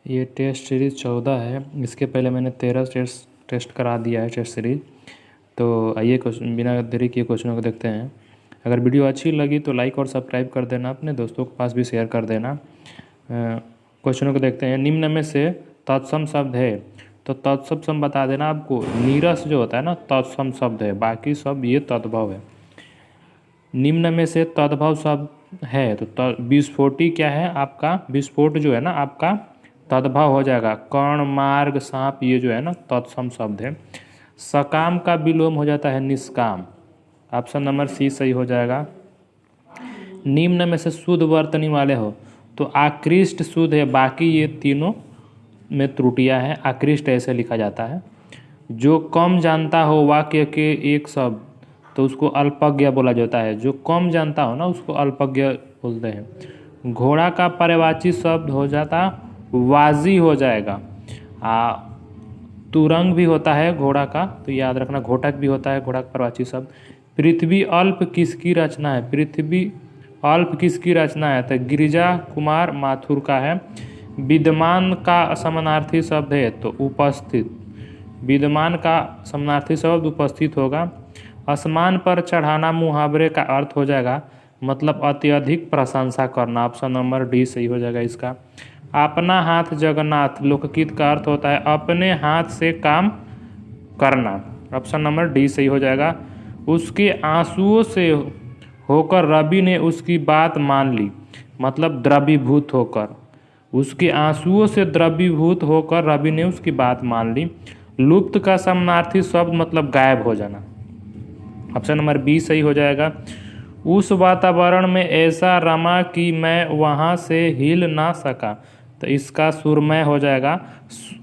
ये test series 14 है। इसके पहले मैंने 13 टेस्ट करा दिया है टेस्ट सीरीज़। तो आइए क्वेश्चन बिना देरी किए क्वेश्चनों को देखते हैं। अगर वीडियो अच्छी लगी तो लाइक और सब्सक्राइब कर देना, अपने दोस्तों के पास भी शेयर कर देना। क्वेश्चनों को देखते हैं। निम्न में से तत्सम शब्द है, तो तत्सम शब्द बता देना आपको। नीरस जो होता है ना तत्सम शब्द है, बाकी सब ये तद्भव है। निम्न में से तद्भव शब्द है तो विस्फोटी क्या है आपका, विस्फोट जो है ना आपका तद्भव हो जाएगा। कर्ण, मार्ग, सांप ये जो है ना तत्सम शब्द है। सकाम का विलोम हो जाता है निष्काम। ऑप्शन नंबर सी सही हो जाएगा। निम्न में से शुद्ध वर्तनी वाले हो तो आकृष्ट शुद्ध है, बाकी ये तीनों में त्रुटियां हैं। आकृष्ट ऐसे लिखा जाता है। जो कम जानता हो वाक्य के एक शब्द तो उसको अल्पज्ञ बोला जाता है। जो कम जानता हो ना उसको अल्पज्ञ बोलते हैं। घोड़ा का पर्यायवाची शब्द हो जाता वाजी हो जाएगा। तुरंग भी होता है घोड़ा का, तो याद रखना। घोटक भी होता है घोड़ा का पर्यायवाची शब्द। पृथ्वी अल्प किसकी रचना है, पृथ्वी अल्प किसकी रचना है, तो गिरिजा कुमार माथुर का है। विद्यमान का समानार्थी शब्द है तो उपस्थित। विद्यमान का समानार्थी शब्द उपस्थित होगा। आसमान पर चढ़ाना मुहावरे का अर्थ हो जाएगा मतलब अत्यधिक प्रशंसा करना। ऑप्शन नंबर डी सही हो जाएगा इसका। अपना हाथ जगन्नाथ लोकगीत का अर्थ होता है अपने हाथ से काम करना। ऑप्शन नंबर डी सही हो जाएगा। उसके आंसुओं से होकर रवि ने उसकी बात मान ली, मतलब द्रवीभूत होकर। उसके आंसुओं से द्रवीभूत होकर रवि ने उसकी बात मान ली। लुप्त का समानार्थी शब्द मतलब गायब हो जाना। ऑप्शन नंबर बी सही हो जाएगा। उस वातावरण में ऐसा रमा कि मैं वहाँ से हिल ना सका, तो इसका सुरमय हो जाएगा।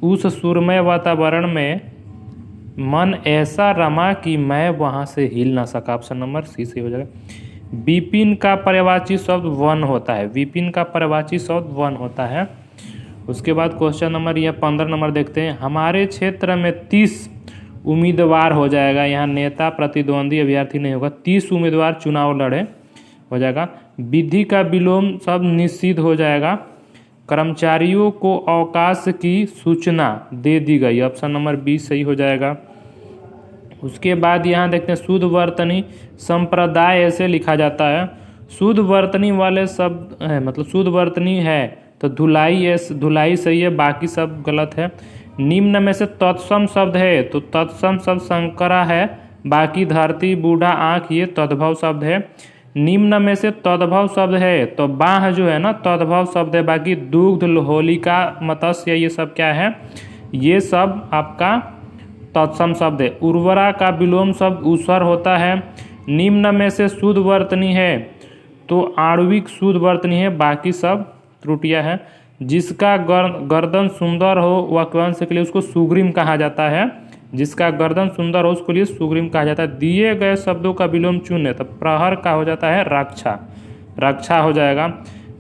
उस सुरमय वातावरण में मन ऐसा रमा कि मैं वहाँ से हिल ना सका। ऑप्शन नंबर सी सही हो जाएगा। विपिन का पर्यायवाची शब्द वन होता है। विपिन का पर्यायवाची शब्द वन होता है। उसके बाद क्वेश्चन नंबर यह 15 नंबर देखते हैं। हमारे क्षेत्र में 30 उम्मीदवार हो जाएगा। यहाँ नेता प्रतिद्वंदी अभ्यर्थी नहीं होगा। 30 उम्मीदवार चुनाव लड़े हो जाएगा। विधि का विलोम शब्द निषिद्ध हो जाएगा। कर्मचारियों को अवकाश की सूचना दे दी गई। ऑप्शन नंबर बी सही हो जाएगा। उसके बाद यहाँ देखते हैं शुद्ध वर्तनी संप्रदाय ऐसे लिखा जाता है। शुद्ध वर्तनी वाले शब्द है मतलब शुद्ध वर्तनी है तो धुलाई सही है, बाकी सब गलत है। निम्न में से तत्सम शब्द है तो तत्सम शब्द शंकरा है, बाकी धरती, बूढ़ा, आँख ये तद्भव शब्द है। निम्न में से तद्भव शब्द है तो बाह जो है ना तद्भव शब्द है, बाकी दुग्ध, होलिका, मत्स्य ये सब क्या है, ये सब आपका तत्सम शब्द है। उर्वरा का विलोम शब्द उसर होता है। निम्न में से शुद्ध वर्तनी है तो आणविक शुद्ध वर्तनी है, बाकी सब त्रुटियां हैं। जिसका गर्दन सुंदर हो वाक्यांश के लिए उसको सुग्रीम कहा जाता है। जिसका गर्दन सुंदर हो उसके लिए सुग्रीम कहा जाता है। दिए गए शब्दों का विलोम चुने तो प्रहर का हो जाता है रक्षा, रक्षा हो जाएगा।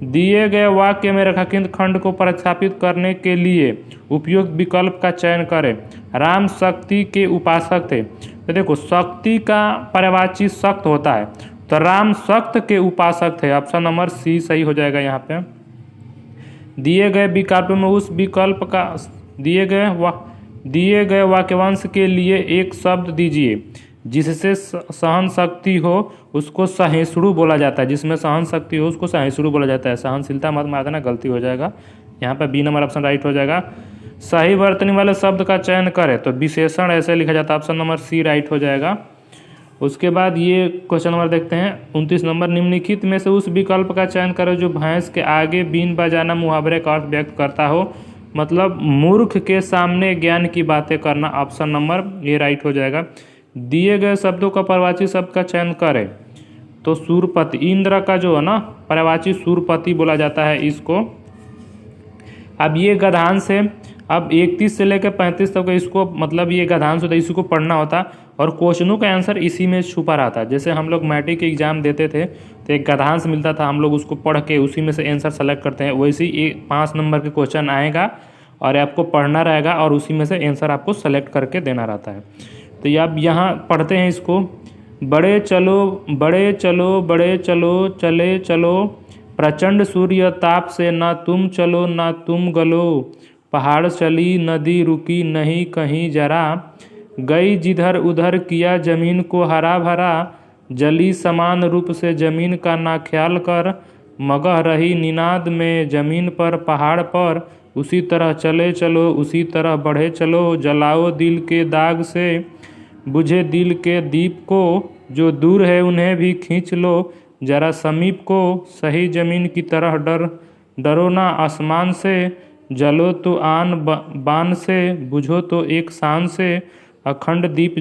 दिए गए वाक्य में रेखाखंड खंड को प्रतिस्थापित करने के लिए उपयुक्त विकल्प का चयन करें। राम शक्ति के उपासक थे, तो देखो शक्ति का पर्यायवाची शक्त होता है तो राम शक्त के उपासक थे। ऑप्शन नंबर सी सही हो जाएगा। यहाँ पे दिए गए विकल्प में उस विकल्प का दिए गए वाक्यांश के लिए एक शब्द दीजिए जिससे सहन शक्ति हो उसको सहिष्णु बोला जाता है। जिसमें सहन शक्ति हो उसको सहिष्णु बोला जाता है। सहनशीलता मत मार देना, गलती हो जाएगा। यहाँ पे बी नंबर ऑप्शन राइट हो जाएगा। सही वर्तनी वाले शब्द का चयन करें तो विशेषण ऐसे लिखा जाता है। ऑप्शन नंबर सी राइट हो जाएगा। उसके बाद ये क्वेश्चन नंबर देखते हैं 29 नंबर। निम्नलिखित में से उस विकल्प का चयन करें जो भैंस के आगे बीन बजाना मुहावरे का अर्थ व्यक्त करता हो, मतलब मूर्ख के सामने ज्ञान की बातें करना। ऑप्शन नंबर ए राइट हो जाएगा। दिए गए शब्दों का पर्यायवाची शब्द का चयन करें तो सूरपति, इंद्र का जो है ना पर्यायवाची सूरपति बोला जाता है इसको। अब ये गधांश है। अब 31 से लेकर 35 तक इसको मतलब ये गधांश होता है, इसी को पढ़ना होता और क्वेश्चनों का आंसर इसी में छुपा रहता। जैसे हम लोग मैट्रिक के एग्जाम देते थे तो एक गधांश मिलता था, हम लोग उसको पढ़ के उसी में से आंसर सेलेक्ट करते हैं। वैसे ही 5 नंबर के क्वेश्चन आएगा और आपको पढ़ना रहेगा और उसी में से आंसर आपको सेलेक्ट करके देना रहता है। तो अब यहाँ पढ़ते हैं इसको। बड़े चलो बड़े चलो बड़े चलो चले चलो प्रचंड सूर्य ताप से ना तुम चलो ना तुम गलो, पहाड़ चली नदी रुकी नहीं कहीं जरा, गई जिधर उधर किया जमीन को हरा भरा, जली समान रूप से जमीन का ना ख्याल कर, मगह रही निनाद में जमीन पर पहाड़ पर, उसी तरह चले चलो उसी तरह बढ़े चलो, जलाओ दिल के दाग से बुझे दिल के दीप को, जो दूर है उन्हें भी खींच लो जरा समीप को, सही जमीन की तरह डरो ना आसमान से, जलो तो आन बान से बुझो तो एक शान से, अखंड दीप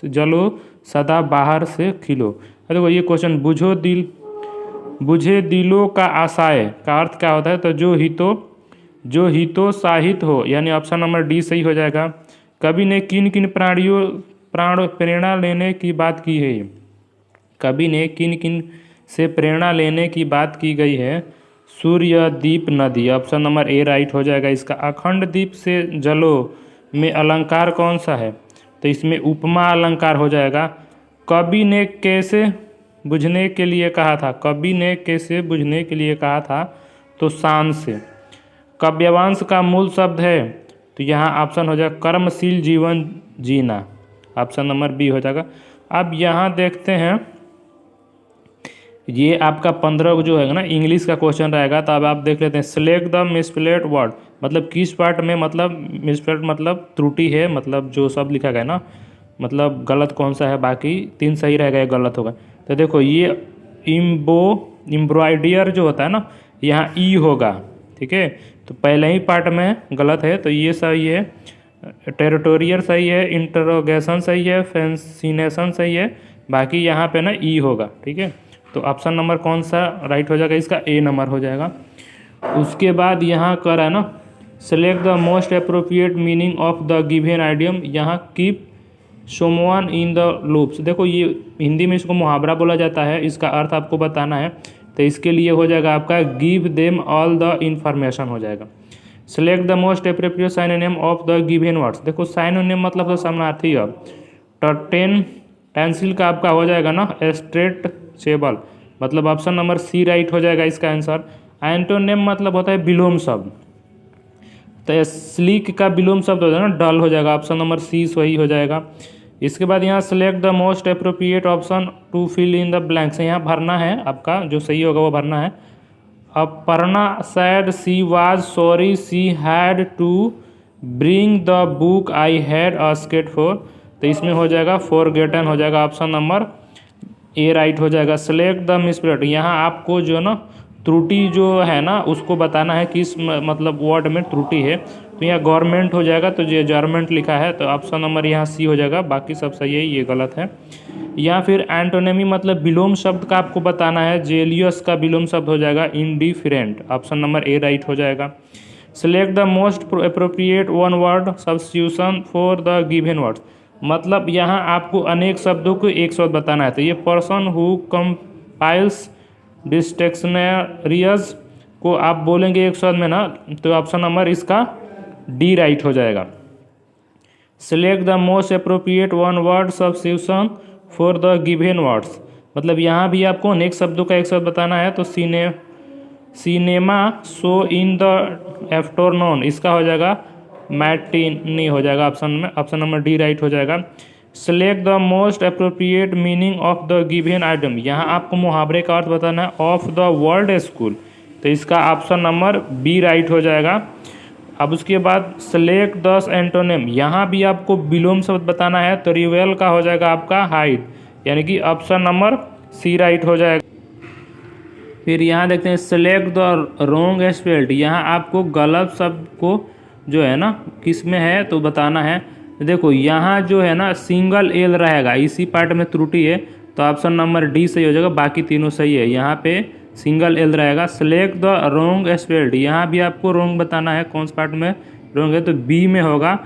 जलो सदा बाहर से खिलो। देखो ये क्वेश्चन, बुझे दिलों का आशाय का अर्थ क्या होता है? तो जो हितो साहित हो, यानी ऑप्शन नंबर डी सही हो जाएगा। कवि ने किन किन प्रेरणा लेने की बात की है? कवि ने किन किन से प्रेरणा लेने की बात की गई है? सूर्य, दीप, नदी। ऑप्शन नंबर ए राइट हो जाएगा इसका। अखंड दीप से जलो में अलंकार कौन सा है? तो इसमें उपमा अलंकार हो जाएगा। कवि ने कैसे बुझने के लिए कहा था? कवि ने कैसे बुझने के लिए कहा था? तो शान से। काव्यवांश का मूल शब्द है, तो यहाँ ऑप्शन हो जाएगा कर्मशील जीवन जीना। ऑप्शन नंबर बी हो जाएगा। अब यहाँ देखते हैं, ये आपका 15 जो है ना इंग्लिश का क्वेश्चन रहेगा, तो अब आप देख लेते हैं। सिलेक्ट द मिसप्लेड वर्ड, मतलब किस पार्ट में मतलब मिसप्लेड मतलब त्रुटि है, मतलब जो सब लिखा गया ना, मतलब गलत कौन सा है, बाकी 3 सही रहेगा, ये गलत होगा। तो देखो ये एम्ब्रॉयडर जो होता है ना, यहाँ ई होगा, ठीक है, तो पहले ही पार्ट में गलत है, तो ये सही है। टेरिटोरियल सही है, इंटरोगेशन सही है, फैसिनेशन सही है, बाकी यहाँ पे ना ई होगा, ठीक है। तो ऑप्शन नंबर कौन सा राइट हो जाएगा? इसका ए नंबर हो जाएगा। उसके बाद यहाँ कर है ना, select the most appropriate meaning of the given idiom. यहाँ कीप सोमवन इन द लूप्स। देखो ये हिंदी में इसको मुहावरा बोला जाता है, इसका अर्थ आपको बताना है, तो इसके लिए हो जाएगा आपका give them all the information हो जाएगा। Select the most appropriate synonym of the given words. देखो साइनोनिम मतलब तो समानार्थी है। टेंसिल का आपका हो जाएगा ना स्ट्रेचेबल, मतलब ऑप्शन नंबर सी राइट हो जाएगा इसका आंसर। एंटोनिम मतलब होता है विलोम शब्द, तो स्लीक का विलोम शब्द हो जाएगा ना डल हो जाएगा, ऑप्शन नंबर सी सही हो जाएगा। इसके बाद यहाँ select the most appropriate option to fill in the blanks. यहाँ भरना है, आपका जो सही होगा वो भरना है। Aparna said she was sorry she had to bring the book I had asked for, तो इसमें हो जाएगा फॉरगेटन हो जाएगा, ऑप्शन नंबर ए राइट हो जाएगा। सेलेक्ट द मिसप्लेड, यहाँ आपको जो ना त्रुटि जो है ना उसको बताना है किस मतलब वर्ड में त्रुटि है, तो यहाँ गवर्नमेंट हो जाएगा, तो ये गवर्नमेंट लिखा है, तो ऑप्शन नंबर यहाँ सी हो जाएगा, बाकी सब सही है, ये गलत है। या फिर एंटोनिमी मतलब विलोम शब्द का आपको बताना है, जेलियस का विलोम शब्द हो जाएगा indifferent, option number A right हो जाएगा। Select the most appropriate one word substitution for the given words, मतलब यहाँ आपको अनेक शब्दों को एक शब्द बताना है, तो ये पर्सन हु कंपाइल्स डिक्शनरीज को आप बोलेंगे एक शब्द में ना, तो ऑप्शन नंबर इसका डी राइट हो जाएगा। Select the most appropriate one word substitution for the given words, मतलब यहाँ भी आपको अनेक शब्दों का एक शब्द बताना है, तो cinema show in the afternoon, इसका हो जाएगा मैटिनी हो जाएगा, ऑप्शन नंबर डी राइट हो जाएगा। Select the most appropriate meaning of the given item, यहाँ आपको मुहावरे का अर्थ बताना है ऑफ द वर्ल्ड स्कूल, तो इसका ऑप्शन नंबर बी राइट हो जाएगा। अब उसके बाद सेलेक्ट द एंटोनिम, यहाँ भी आपको विलोम शब्द बताना है, तो रिवेल का हो जाएगा आपका हाइड, यानी कि ऑप्शन नंबर सी राइट हो जाएगा। फिर यहाँ देखते हैं सेलेक्ट द रॉन्ग स्पेल्ड, यहाँ आपको गलत शब्द को जो है ना किस में है तो बताना है। देखो यहाँ जो है ना सिंगल एल रहेगा, इसी पार्ट में त्रुटि है, तो ऑप्शन नंबर डी सही हो जाएगा, बाकी तीनों सही है। यहाँ पे सिंगल एल रहेगा। सेलेक्ट द रॉन्ग स्पेल्ड, यहाँ भी आपको रॉन्ग बताना है, कौन से पार्ट में रॉन्ग है, तो बी में होगा।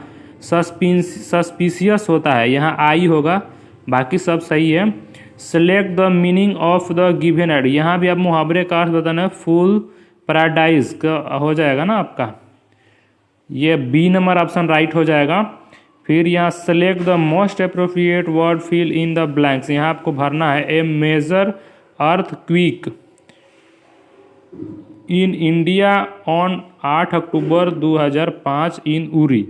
सस्पिशियस होता है, यहाँ आई होगा, बाकी सब सही है। Select the meaning of the given ad, यहाँ भी आप मुहावरे का अर्थ बताना है, फुल पैराडाइज का हो जाएगा ना आपका, ये बी नंबर ऑप्शन राइट हो जाएगा। फिर यहाँ select the most appropriate word fill in the blanks, यहाँ आपको भरना है a major earthquake, in India on 8 October 2005 in Uri.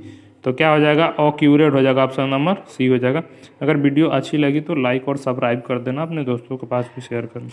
तो क्या हो जाएगा, ऑक्यूरेट हो जाएगा, ऑप्शन नंबर सी हो जाएगा। अगर वीडियो अच्छी लगी तो लाइक और सब्सक्राइब कर देना, अपने दोस्तों के पास भी शेयर करना।